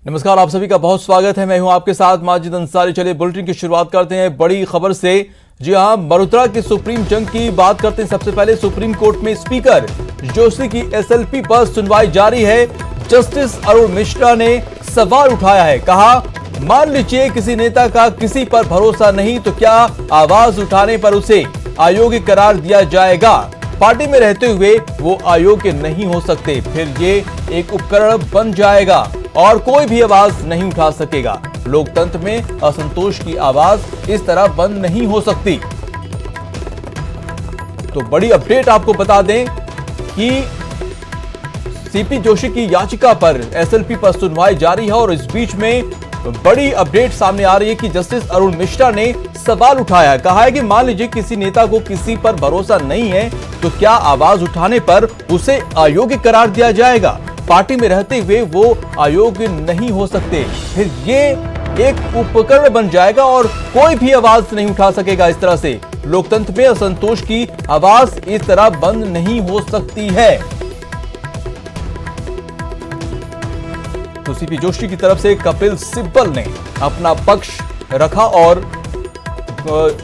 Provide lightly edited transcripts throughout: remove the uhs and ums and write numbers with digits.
नमस्कार, आप सभी का बहुत स्वागत है। मैं हूं आपके साथ माजिद अंसारी। चलिए बुलेटिन की शुरुआत करते हैं बड़ी खबर से। जी हां, मल्होत्रा की सुप्रीम जंग की बात करते हैं। सबसे पहले सुप्रीम कोर्ट में स्पीकर जोशी की एसएलपी पर सुनवाई जारी है। जस्टिस अरुण मिश्रा ने सवाल उठाया है। कहा, मान लीजिए किसी नेता का किसी पर भरोसा नहीं तो क्या आवाज उठाने पर उसे अयोग्य करार दिया जाएगा? पार्टी में रहते हुए वो अयोग्य नहीं हो सकते, फिर ये एक उपकरण बन जाएगा और कोई भी आवाज नहीं उठा सकेगा। लोकतंत्र में असंतोष की आवाज इस तरह बंद नहीं हो सकती। तो बड़ी अपडेट आपको बता दें कि सीपी जोशी की याचिका पर एसएलपी पर सुनवाई जारी है और इस बीच में बड़ी अपडेट सामने आ रही है कि जस्टिस अरुण मिश्रा ने सवाल उठाया। कहा है कि मान लीजिए किसी नेता को किसी पर भरोसा नहीं है तो क्या आवाज उठाने पर उसे अयोग्य करार दिया जाएगा? पार्टी में रहते हुए वो अयोग्य नहीं हो सकते, फिर ये एक उपकरण बन जाएगा और कोई भी आवाज नहीं उठा सकेगा। इस तरह से लोकतंत्र में असंतोष की आवाज इस तरह बंद नहीं हो सकती है। तो सीपी जोशी की तरफ से कपिल सिब्बल ने अपना पक्ष रखा और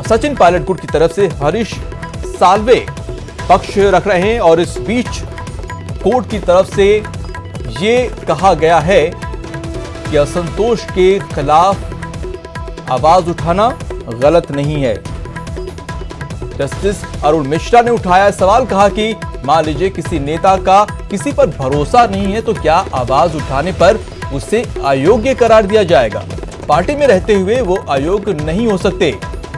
सचिन पायलट गुट की तरफ से हरीश साल्वे पक्ष रख रहे हैं। और इस बीच कोर्ट की तरफ से ये कहा गया है कि असंतोष के खिलाफ आवाज उठाना गलत नहीं है। जस्टिस अरुण मिश्रा ने उठाया सवाल। कहा कि मान लीजिए किसी नेता का किसी पर भरोसा नहीं है तो क्या आवाज उठाने पर उसे अयोग्य करार दिया जाएगा? पार्टी में रहते हुए वो अयोग्य नहीं हो सकते,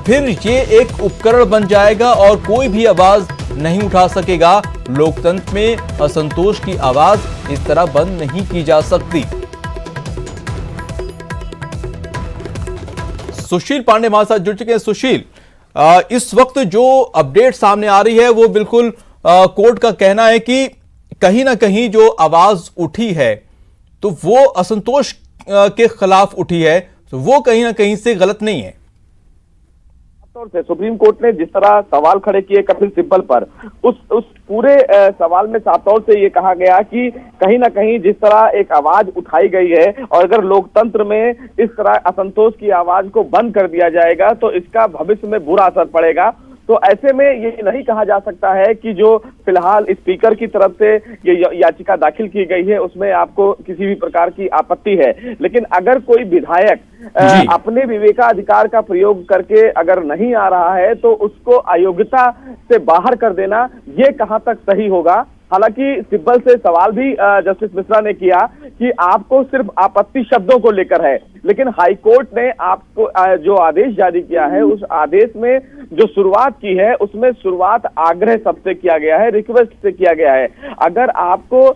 फिर ये एक उपकरण बन जाएगा और कोई भी आवाज नहीं उठा सकेगा। लोकतंत्र में असंतोष की आवाज इस तरह बंद नहीं की जा सकती। सुशील पांडे हमारे साथ जुड़ चुके हैं। सुशील, इस वक्त जो अपडेट सामने आ रही है वो बिल्कुल कोर्ट का कहना है कि कहीं ना कहीं जो आवाज उठी है तो वो असंतोष के खिलाफ उठी है, तो वो कहीं ना कहीं से गलत नहीं है। तौर से सुप्रीम कोर्ट ने जिस तरह सवाल खड़े किए कपिल सिब्बल पर, उस पूरे सवाल में साफ तौर से ये कहा गया कि कहीं ना कहीं जिस तरह एक आवाज उठाई गई है और अगर लोकतंत्र में इस तरह असंतोष की आवाज को बंद कर दिया जाएगा तो इसका भविष्य में बुरा असर पड़ेगा। तो ऐसे में ये नहीं कहा जा सकता है कि जो फिलहाल स्पीकर की तरफ से ये याचिका दाखिल की गई है उसमें आपको किसी भी प्रकार की आपत्ति है, लेकिन अगर कोई विधायक अपने विवेकाधिकार का प्रयोग करके अगर नहीं आ रहा है तो उसको अयोग्यता से बाहर कर देना ये कहां तक सही होगा। हालांकि सिब्बल से सवाल भी जस्टिस मिश्रा ने किया कि आपको सिर्फ आपत्ति शब्दों को लेकर है, लेकिन हाईकोर्ट ने आपको जो आदेश जारी किया है उस आदेश में जो शुरुआत की है उसमें शुरुआत आग्रह सबसे किया गया है, रिक्वेस्ट से किया गया है। अगर आपको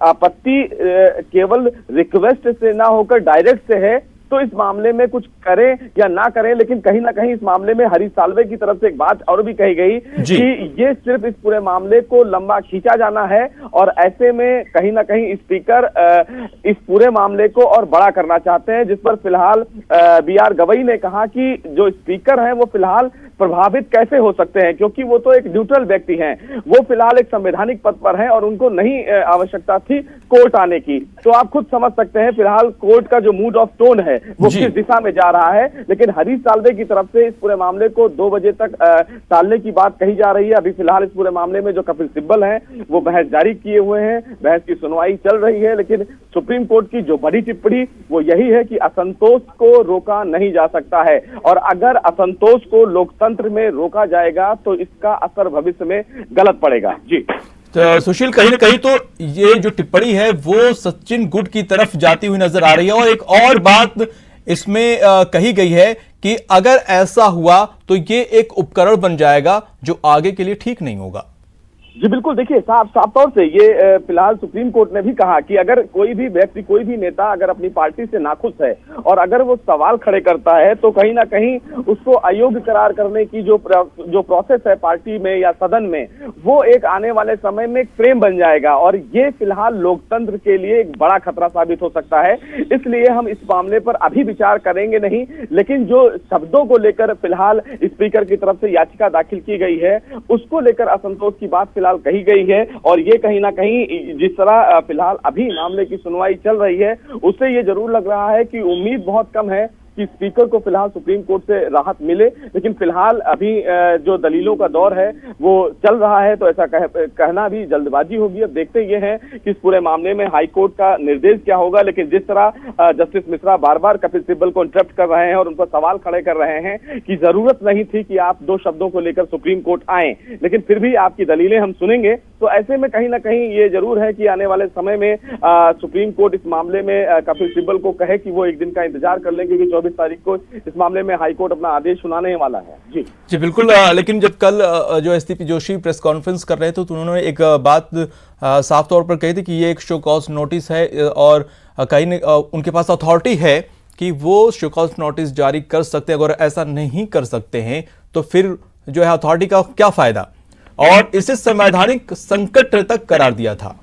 आपत्ति केवल रिक्वेस्ट से ना होकर डायरेक्ट से है तो इस मामले में कुछ करें या ना करें, लेकिन कहीं ना कहीं इस मामले में हरीश साल्वे की तरफ से एक बात और भी कही गई कि ये सिर्फ इस पूरे मामले को लंबा खींचा जाना है और ऐसे में कहीं ना कहीं स्पीकर इस पूरे मामले को और बड़ा करना चाहते हैं, जिस पर फिलहाल BR गवई ने कहा कि जो स्पीकर हैं वो फिलहाल प्रभावित कैसे हो सकते हैं, क्योंकि वो तो एक न्यूट्रल व्यक्ति हैं, वो फिलहाल एक संवैधानिक पद पर हैं और उनको नहीं आवश्यकता थी कोर्ट आने की। तो आप खुद समझ सकते हैं फिलहाल कोर्ट का जो मूड ऑफ टोन है वो किस दिशा में जा रहा है। लेकिन हरीश साल्वे की तरफ से इस पूरे मामले को 2 बजे तक टालने की बात कही जा रही है। अभी फिलहाल इस पूरे मामले में जो कपिल सिब्बल हैं वो बहस जारी किए हुए हैं, बहस की सुनवाई चल रही है, लेकिन सुप्रीम कोर्ट की जो बड़ी टिप्पणी वो यही है कि असंतोष को रोका नहीं जा सकता है और अगर असंतोष को लोकतंत्र में रोका जाएगा तो इसका असर भविष्य में गलत पड़ेगा। जी तो सुशील, कहीं ना कहीं तो ये जो टिप्पणी है वो सचिन गुट की तरफ जाती हुई नजर आ रही है और एक और बात इसमें कही गई है कि अगर ऐसा हुआ तो ये एक उपकरण बन जाएगा जो आगे के लिए ठीक नहीं होगा। जी बिल्कुल, देखिए साफ तौर से ये फिलहाल सुप्रीम कोर्ट ने भी कहा कि अगर कोई भी व्यक्ति, कोई भी नेता अगर अपनी पार्टी से नाखुश है और अगर वो सवाल खड़े करता है तो कहीं ना कहीं उसको अयोग्य करार करने की जो प्रोसेस है पार्टी में या सदन में, वो एक आने वाले समय में एक फ्रेम बन जाएगा और ये फिलहाल लोकतंत्र के लिए एक बड़ा खतरा साबित हो सकता है। इसलिए हम इस मामले पर अभी विचार करेंगे नहीं, लेकिन जो शब्दों को लेकर फिलहाल स्पीकर की तरफ से याचिका दाखिल की गई है उसको लेकर असंतोष की बात फिलहाल कही गई है। और ये कहीं ना कहीं जिस तरह फिलहाल अभी मामले की सुनवाई चल रही है, उससे ये जरूर लग रहा है कि उम्मीद बहुत कम है कि स्पीकर को फिलहाल सुप्रीम कोर्ट से राहत मिले। लेकिन फिलहाल अभी जो दलीलों का दौर है वो चल रहा है, तो ऐसा कहना भी जल्दबाजी होगी। अब देखते ये हैं कि इस पूरे मामले में हाई कोर्ट का निर्देश क्या होगा। लेकिन जिस तरह जस्टिस मिश्रा बार बार कपिल सिब्बल को इंटरप्ट कर रहे हैं और उन पर सवाल खड़े कर रहे हैं कि जरूरत नहीं थी कि आप दो शब्दों को लेकर सुप्रीम कोर्ट आए, लेकिन फिर भी आपकी दलीलें हम सुनेंगे, तो ऐसे में कहीं ना कहीं ये जरूर है कि आने वाले समय में सुप्रीम कोर्ट इस मामले में कपिल सिब्बल को कहे कि वो एक दिन का इंतजार कर लें, क्योंकि 24 तारीख को इस मामले में हाईकोर्ट अपना आदेश सुनाने वाला है। जी बिल्कुल। लेकिन जब कल जो एसपी जोशी प्रेस कॉन्फ्रेंस कर रहे थे तो उन्होंने एक बात साफ तौर पर कही थी कि ये एक शो कॉज नोटिस है और कहीं उनके पास अथॉरिटी है कि वो शो कॉज नोटिस जारी कर सकते हैं। अगर ऐसा नहीं कर सकते हैं तो फिर जो है अथॉरिटी का क्या फायदा, और इसे संवैधानिक संकट तक करार दिया था।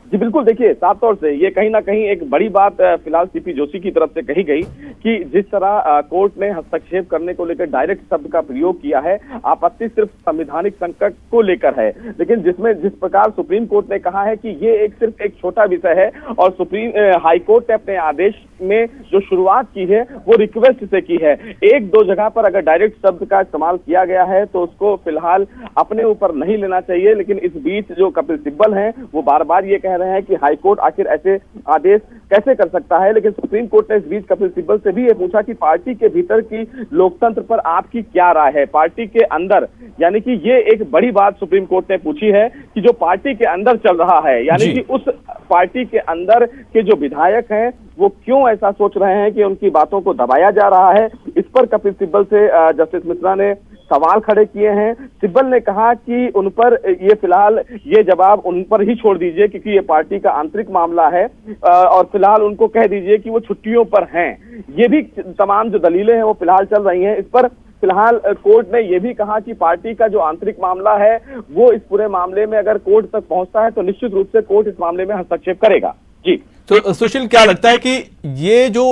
जी बिल्कुल, देखिए साफ तौर से ये कहीं ना कहीं एक बड़ी बात फिलहाल सीपी जोशी की तरफ से कही गई कि जिस तरह कोर्ट ने हस्तक्षेप करने को लेकर डायरेक्ट शब्द का प्रयोग किया है, आपत्ति सिर्फ संवैधानिक संकट को लेकर है। लेकिन जिस प्रकार सुप्रीम कोर्ट ने कहा है कि ये सिर्फ एक छोटा विषय है और हाई कोर्ट ने अपने आदेश में जो शुरुआत की है वो रिक्वेस्ट से की है। एक दो जगह पर अगर डायरेक्ट शब्द का इस्तेमाल किया गया है तो उसको फिलहाल अपने ऊपर नहीं लेना चाहिए। लेकिन इस बीच जो कपिल सिब्बल हैं वो बार बार ये कह रहे हैं कि हाईकोर्ट आखिर ऐसे आदेश कैसे कर सकता है। लेकिन सुप्रीम कोर्ट ने इस बीच कपिल सिब्बल से भी ये पूछा कि पार्टी के भीतर की लोकतंत्र पर आपकी क्या राय है, पार्टी के अंदर, यानी कि ये एक बड़ी बात सुप्रीम कोर्ट ने पूछी है कि जो पार्टी के अंदर चल रहा है, यानी कि उस पार्टी के अंदर के जो विधायक हैं वो क्यों ऐसा सोच रहे हैं कि उनकी बातों को दबाया जा रहा है। इस पर कपिल सिब्बल से जस्टिस मिश्रा ने सवाल खड़े किए हैं। सिब्बल ने कहा कि उन पर ये फिलहाल ये जवाब उन पर ही छोड़ दीजिए क्योंकि ये पार्टी का आंतरिक मामला है और फिलहाल उनको कह दीजिए कि वो छुट्टियों पर हैं। ये भी तमाम जो दलीलें हैं वो फिलहाल चल रही हैं। इस पर फिलहाल कोर्ट ने यह भी कहा कि पार्टी का जो आंतरिक मामला है वो इस पूरे मामले में अगर कोर्ट तक पहुंचता है तो निश्चित रूप से कोर्ट इस मामले में हस्तक्षेप करेगा। जी तो सुशील, क्या लगता है कि ये जो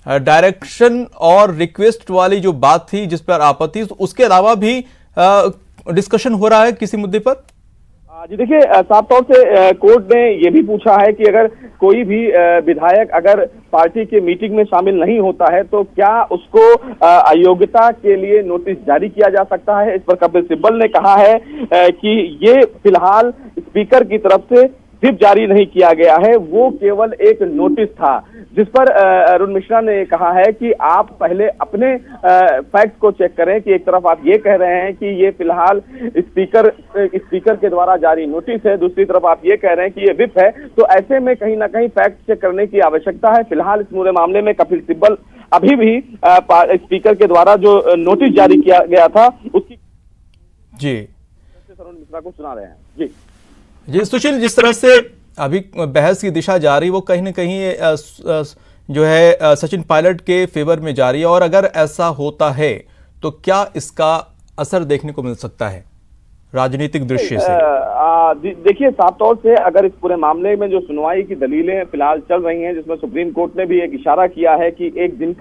डायरेक्शन और रिक्वेस्ट वाली जो बात थी जिस पर आपत्ति, उसके अलावा भी डिस्कशन हो रहा है किसी मुद्दे पर? जी देखिए, साफ तौर से कोर्ट ने यह भी पूछा है कि अगर कोई भी विधायक अगर पार्टी के मीटिंग में शामिल नहीं होता है तो क्या उसको अयोग्यता के लिए नोटिस जारी किया जा सकता है। इस पर कपिल सिब्बल ने कहा है कि ये फिलहाल स्पीकर की तरफ से व्हिप जारी नहीं किया गया है, वो केवल एक नोटिस था। जिस पर अरुण मिश्रा ने कहा है कि आप पहले अपने फैक्ट्स को चेक करें कि एक तरफ आप ये कह रहे हैं कि ये फिलहाल स्पीकर के द्वारा जारी नोटिस है, दूसरी तरफ आप ये कह रहे हैं कि ये व्हिप है, तो ऐसे में कहीं ना कहीं फैक्ट चेक करने की आवश्यकता है। फिलहाल इस पूरे मामले में कपिल सिब्बल अभी भी स्पीकर के द्वारा जो नोटिस जारी किया गया था उसकी जी अरुण मिश्रा को सुना रहे हैं। जी सुशील, जिस तरह से अभी बहस की दिशा जा रही वो कहीं ना कहीं जो है सचिन पायलट के फेवर में जा रही है, और अगर ऐसा होता है तो क्या इसका असर देखने को मिल सकता है राजनीतिक दृश्य से? देखिए, साफ तौर से अगर इस पूरे मामले में जो सुनवाई की दलीलें फिलहाल चल रही हैं, जिसमें सुप्रीम कोर्ट ने भी एक इशारा किया है कि एक दिन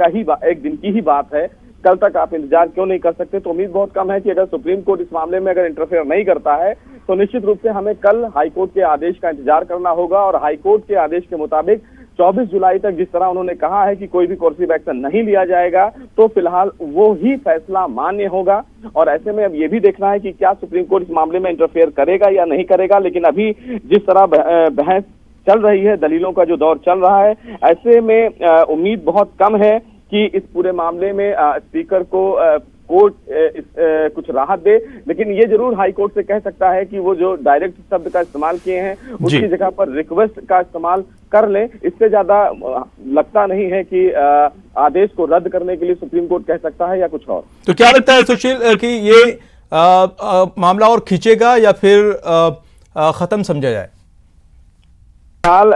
की ही बात है, कल तक आप इंतजार क्यों नहीं कर सकते, तो उम्मीद बहुत कम है कि अगर सुप्रीम कोर्ट इस मामले में अगर इंटरफेयर नहीं करता है तो निश्चित रूप से हमें कल हाईकोर्ट के आदेश का इंतजार करना होगा। और हाईकोर्ट के आदेश के मुताबिक 24 जुलाई तक जिस तरह उन्होंने कहा है कि कोई भी कोर्सिव एक्शन नहीं लिया जाएगा, तो फिलहाल वो ही फैसला मान्य होगा। और ऐसे में अब ये भी देखना है कि क्या सुप्रीम कोर्ट इस मामले में इंटरफेयर करेगा या नहीं करेगा। लेकिन अभी जिस तरह बहस चल रही है, दलीलों का जो दौर चल रहा है, ऐसे में उम्मीद बहुत कम है कि इस पूरे मामले में स्पीकर को कोर्ट कुछ राहत दे। लेकिन ये जरूर हाई कोर्ट से कह सकता है कि वो जो डायरेक्ट शब्द का इस्तेमाल किए हैं उसकी जगह पर रिक्वेस्ट का इस्तेमाल कर लें। इससे ज्यादा लगता नहीं है कि आदेश को रद्द करने के लिए सुप्रीम कोर्ट कह सकता है या कुछ और। तो क्या लगता है सुशील कि ये मामला और खींचेगा या फिर खत्म समझा जाए? फिलहाल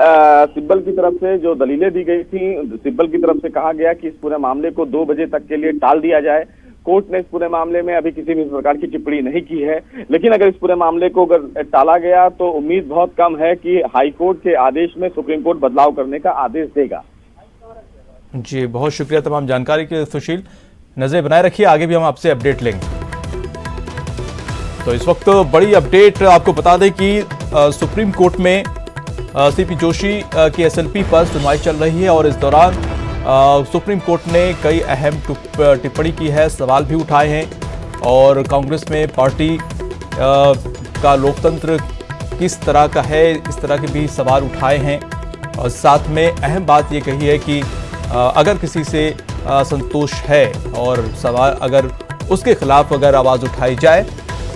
सिब्बल की तरफ से जो दलीलें दी गई थी, सिब्बल की तरफ से कहा गया कि इस पूरे मामले को 2 बजे तक के लिए टाल दिया जाए। कोर्ट ने इस पूरे मामले में अभी किसी भी प्रकार की टिप्पणी नहीं की है। लेकिन अगर इस पूरे मामले को अगर टाला गया तो उम्मीद बहुत कम है कि हाई कोर्ट के आदेश में सुप्रीम कोर्ट बदलाव करने का आदेश देगा। जी बहुत शुक्रिया तमाम जानकारी के लिए सुशील। नजरें बनाए रखिए, आगे भी हम आपसे अपडेट लेंगे। तो इस वक्त बड़ी अपडेट आपको बता दें कि सुप्रीम कोर्ट में सीपी जोशी की एसएलपी पर सुनवाई चल रही है और इस दौरान सुप्रीम कोर्ट ने कई अहम टिप्पणी की है, सवाल भी उठाए हैं और कांग्रेस में पार्टी का लोकतंत्र किस तरह का है, इस तरह के भी सवाल उठाए हैं। और साथ में अहम बात ये कही है कि अगर किसी से असंतोष है और सवाल अगर उसके खिलाफ अगर आवाज़ उठाई जाए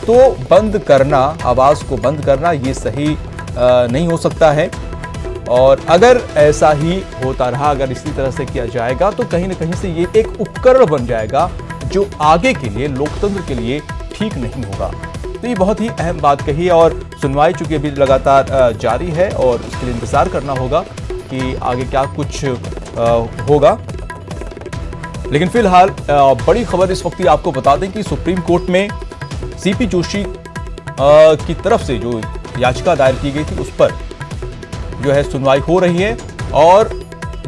तो बंद करना, आवाज़ को बंद करना ये सही नहीं हो सकता है। और अगर ऐसा ही होता रहा, अगर इसी तरह से किया जाएगा तो कहीं ना कहीं से ये एक उपकरण बन जाएगा जो आगे के लिए, लोकतंत्र के लिए ठीक नहीं होगा। तो ये बहुत ही अहम बात कही है और सुनवाई चूंकि अभी लगातार जारी है और उसके लिए इंतजार करना होगा कि आगे क्या कुछ होगा। लेकिन फिलहाल बड़ी खबर इस वक्त आपको बता दें कि सुप्रीम कोर्ट में सीपी जोशी की तरफ से जो याचिका दायर की गई थी उस पर जो है सुनवाई हो रही है और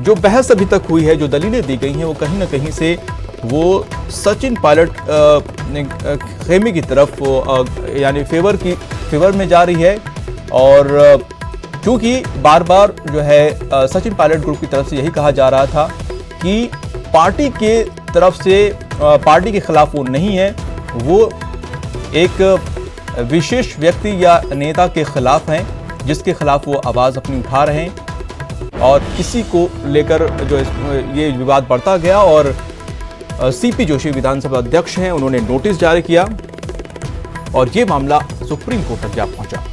जो बहस अभी तक हुई है, जो दलीलें दी गई हैं, वो कहीं ना कहीं से वो सचिन पायलट खेमे की तरफ यानी फेवर में जा रही है। और क्योंकि बार बार जो है सचिन पायलट ग्रुप की तरफ से यही कहा जा रहा था कि पार्टी के तरफ से, पार्टी के खिलाफ वो नहीं है, वो एक विशेष व्यक्ति या नेता के खिलाफ हैं जिसके खिलाफ वो आवाज़ अपनी उठा रहे हैं। और इसी को लेकर जो ये विवाद बढ़ता गया और सीपी जोशी विधानसभा अध्यक्ष हैं, उन्होंने नोटिस जारी किया और ये मामला सुप्रीम कोर्ट तक जा पहुंचा।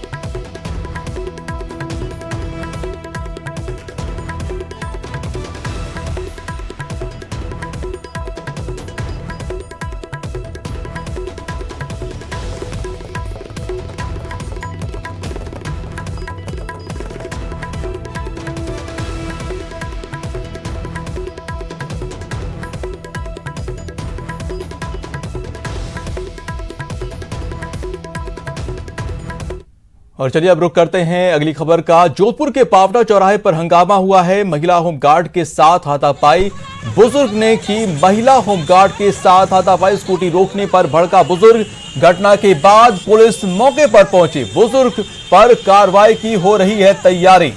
और चलिए अब रुक करते हैं अगली खबर का। जोधपुर के पावटा चौराहे पर हंगामा हुआ है, महिला होमगार्ड के साथ हाथापाई। बुजुर्ग ने की महिला होमगार्ड के साथ हाथापाई, स्कूटी रोकने पर भड़का बुजुर्ग। घटना के बाद पुलिस मौके पर पहुंची, बुजुर्ग पर कार्रवाई की हो रही है तैयारी।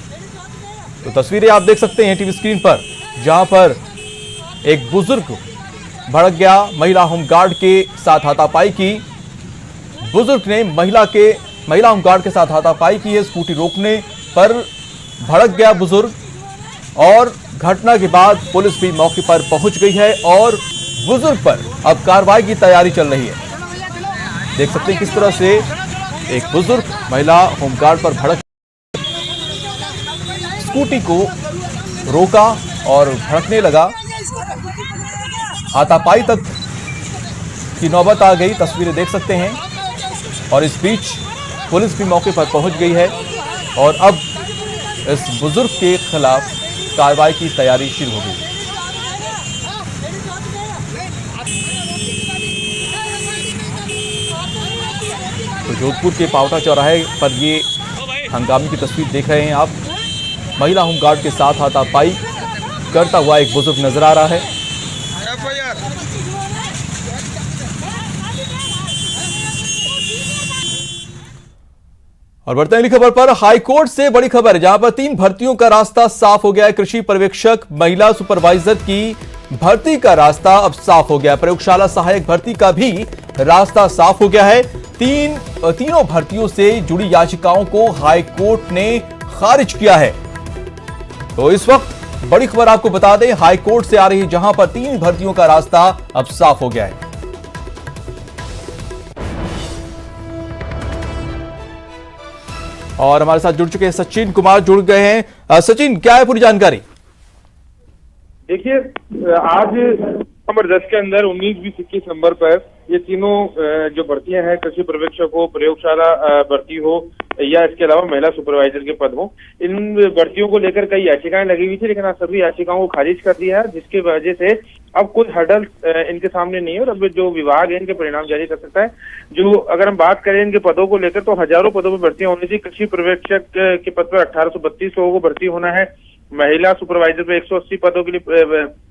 तो तस्वीरें आप देख सकते हैं टीवी स्क्रीन पर, जहां पर एक बुजुर्ग भड़क गया, महिला होमगार्ड के साथ हाथापाई की। बुजुर्ग ने महिला होमगार्ड के साथ हाथापाई की है, स्कूटी रोकने पर भड़क गया बुजुर्ग और घटना के बाद पुलिस भी मौके पर पहुंच गई है और बुजुर्ग पर अब कार्रवाई की तैयारी चल रही है। देख सकते हैं किस तरह से एक बुजुर्ग महिला होमगार्ड पर भड़क स्कूटी को रोका और भड़कने लगा, हाथापाई तक की नौबत आ गई। तस्वीरें देख सकते हैं और इस बीच पुलिस भी मौके पर पहुंच गई है और अब इस बुजुर्ग के खिलाफ कार्रवाई की तैयारी शुरू हो गई। तो जोधपुर के पावटा चौराहे पर ये हंगामे की तस्वीर देख रहे हैं आप। महिला होमगार्ड के साथ हाथापाई करता हुआ एक बुजुर्ग नजर आ रहा है। और बढ़ते हैं अगली खबर पर। हाईकोर्ट से बड़ी खबर है, जहां पर 3 भर्तियों का रास्ता साफ हो गया है। कृषि पर्यवेक्षक, महिला सुपरवाइजर की भर्ती का रास्ता अब साफ हो गया है। प्रयोगशाला सहायक भर्ती का भी रास्ता साफ हो गया है। तीनों भर्तियों से जुड़ी याचिकाओं को हाईकोर्ट ने खारिज किया है। तो इस वक्त बड़ी खबर आपको बता दें, हाईकोर्ट से आ रही है, जहां पर 3 भर्तियों का रास्ता अब साफ हो गया है। और हमारे साथ जुड़ चुके हैं सचिन कुमार, जुड़ गए हैं। सचिन, क्या है पूरी जानकारी? देखिए, आज नंबर 10 के अंदर 19, 20, 21 नंबर पर ये तीनों जो भर्तियां हैं, कृषि पर्यवेक्षक हो, प्रयोगशाला भर्ती हो या इसके अलावा महिला सुपरवाइजर के पद हो, इन भर्तियों को लेकर कई याचिकाएं लगी हुई थी, लेकिन आज सभी याचिकाओं को खारिज कर दिया है, जिसकी वजह से अब कोई हर्डल इनके सामने नहीं है और अब जो विभाग है इनके परिणाम जारी कर सकता है। जो अगर हम बात करें इनके पदों को लेकर, तो हजारों पदों पर भर्तियां होनी थी। कृषि पर्यवेक्षक के पद पर 1832 लोगों को भर्ती होना है। महिला सुपरवाइजर पे 180 पदों के लिए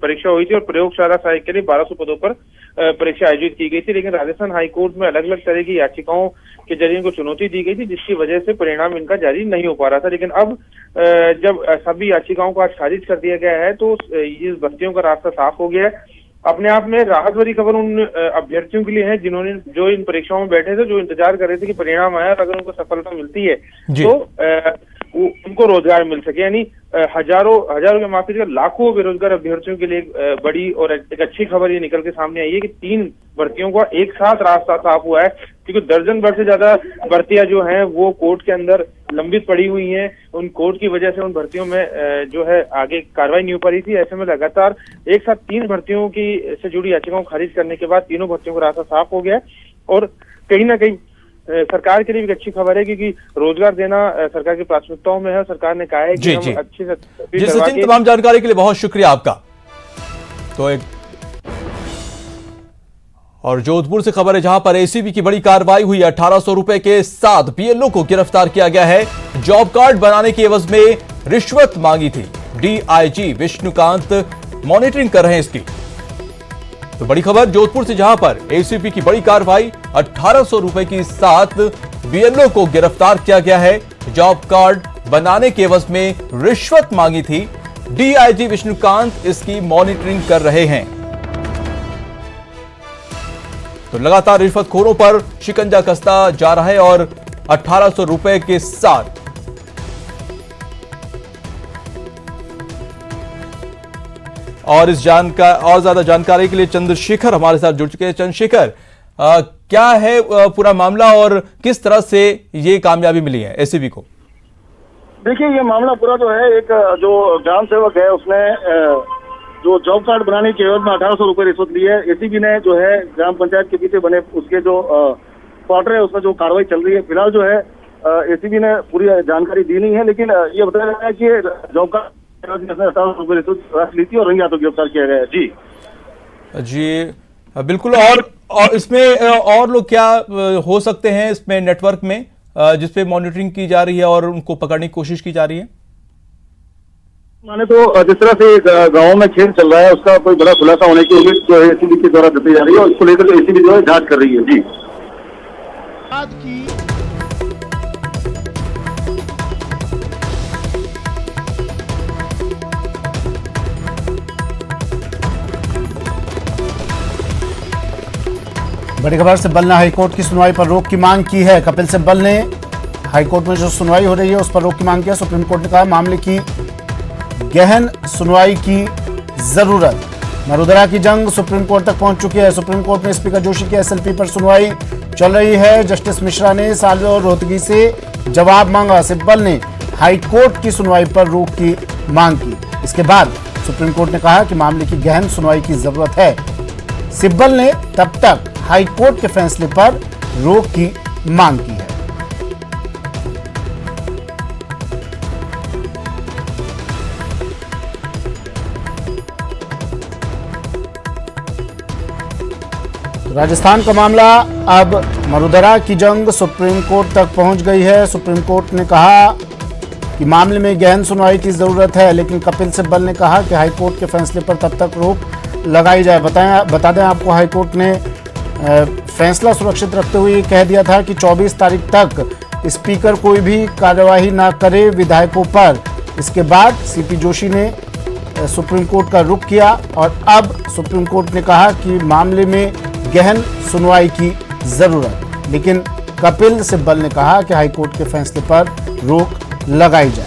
परीक्षा हुई थी और प्रयोगशाला सहायक के लिए 1200 पदों पर परीक्षा आयोजित की गई थी, लेकिन राजस्थान हाईकोर्ट में अलग अलग तरह की याचिकाओं के जरिए इनको चुनौती दी गई थी, जिसकी वजह से परिणाम इनका जारी नहीं हो पा रहा था। लेकिन अब जब सभी याचिकाओं को आज खारिज कर दिया गया है तो इस भर्तियों का रास्ता साफ हो गया है। अपने आप में राहत भरी खबर उन अभ्यर्थियों के लिए है जो इन परीक्षाओं में बैठे थे, जो इंतजार कर रहे थे कि परिणाम आया और अगर उनको सफलता मिलती है तो उनको रोजगार मिल सके। यानी हजारों के माफी कर लाखों बेरोजगार अभ्यर्थियों के लिए एक बड़ी और एक अच्छी खबर ये निकल के सामने आई है कि 3 भर्तियों का एक साथ रास्ता साफ हुआ है, क्योंकि दर्जन भर से ज्यादा भर्तियां जो हैं वो कोर्ट के अंदर लंबित पड़ी हुई हैं। उन कोर्ट की वजह से उन भर्तियों में जो है आगे कार्रवाई नहीं हो पा रही थी। ऐसे में लगातार एक साथ 3 भर्तियों की से जुड़ी याचिकाओं को खारिज करने के बाद तीनों भर्तियों का रास्ता साफ हो गया और कहीं ना कहीं सरकार के लिए भी अच्छी खबर है, क्योंकि रोजगार देना सरकार की प्राथमिकताओं में है। सरकार ने कहा है कि हम अच्छे से जी सचिन, तमाम जानकारी के लिए बहुत शुक्रिया आपका। तो एक और जोधपुर से खबर है, जहां पर एसीबी की बड़ी कार्रवाई हुई। 1800 रुपए के साथ बीएलओ को गिरफ्तार किया गया है। जॉब कार्ड बनाने की एवज में रिश्वत मांगी थी। डीआईजी विष्णुकांत मॉनिटरिंग कर रहे हैं इसकी। तो बड़ी खबर जोधपुर से, जहां पर एसीबी की बड़ी कार्रवाई, 1800 रुपए के साथ बीएलओ को गिरफ्तार किया गया है। जॉब कार्ड बनाने के एवज में रिश्वत मांगी थी। डीआईजी विष्णुकांत इसकी मॉनिटरिंग कर रहे हैं। तो लगातार रिश्वतखोरों पर शिकंजा कसता जा रहा है और 1800 रुपए के साथ और और ज्यादा जानकारी के लिए चंद्रशेखर हमारे साथ जुड़ चुके हैं। चंद्रशेखर, क्या है पूरा मामला और किस तरह से ये कामयाबी मिली है एसीबी को? देखिए, ये मामला पूरा जो है, एक जो ग्राम सेवक है उसने जो जॉब कार्ड बनाने के एवज में 1800 रुपए रिश्वत ली है। एसीबी ने जो है ग्राम पंचायत के पीछे बने उसके जो क्वार्टर है उसमें जो कार्रवाई चल रही है। फिलहाल जो है एसीबी ने पूरी जानकारी दी नहीं है, लेकिन ये बताया गया है कि जॉब कार्ड 1800 रुपए रिश्वत ली थी और रंगे हाथों गिरफ्तार किया गया है। जी बिल्कुल। और इसमें और लोग क्या हो सकते हैं इसमें नेटवर्क में जिसपे मॉनिटरिंग की जा रही है और उनको पकड़ने की कोशिश की जा रही है? माने तो जिस तरह से गांव में खेल चल रहा है उसका कोई बड़ा खुलासा होने की उम्मीद जो है एसीबी के द्वारा जताई जा रही है और इसको लेकर एसीबी जो है जांच कर रही है। जी बड़ी खबर, सिब्बल ने हाईकोर्ट की सुनवाई पर रोक की मांग की है। कपिल सिब्बल ने हाईकोर्ट में जो सुनवाई हो रही है उस पर रोक की मांग की है। सुप्रीम कोर्ट ने कहा मामले की गहन सुनवाई की जरूरत। मरुधरा की जंग सुप्रीम कोर्ट तक पहुंच चुकी है। सुप्रीम कोर्ट में स्पीकर जोशी के एसएलपी पर सुनवाई चल रही है। जस्टिस मिश्रा ने साल्वे और रोहतगी से जवाब मांगा। सिब्बल ने हाईकोर्ट की सुनवाई पर रोक की मांग की। इसके बाद सुप्रीम कोर्ट ने कहा कि मामले की गहन सुनवाई की जरूरत है। सिब्बल ने तब तक हाईकोर्ट के फैसले पर रोक की मांग की है। राजस्थान का मामला अब मरुधरा की जंग सुप्रीम कोर्ट तक पहुंच गई है। सुप्रीम कोर्ट ने कहा कि मामले में गहन सुनवाई की जरूरत है, लेकिन कपिल सिब्बल ने कहा कि हाईकोर्ट के फैसले पर तब तक रोक लगाई जाए। बता दें आपको, हाईकोर्ट ने फैसला सुरक्षित रखते हुए कह दिया था कि 24 तारीख तक स्पीकर कोई भी कार्यवाही ना करे विधायकों पर। इसके बाद सीपी जोशी ने सुप्रीम कोर्ट का रुख किया और अब सुप्रीम कोर्ट ने कहा कि मामले में गहन सुनवाई की जरूरत, लेकिन कपिल सिब्बल ने कहा कि हाईकोर्ट के फैसले पर रोक लगाई जाए।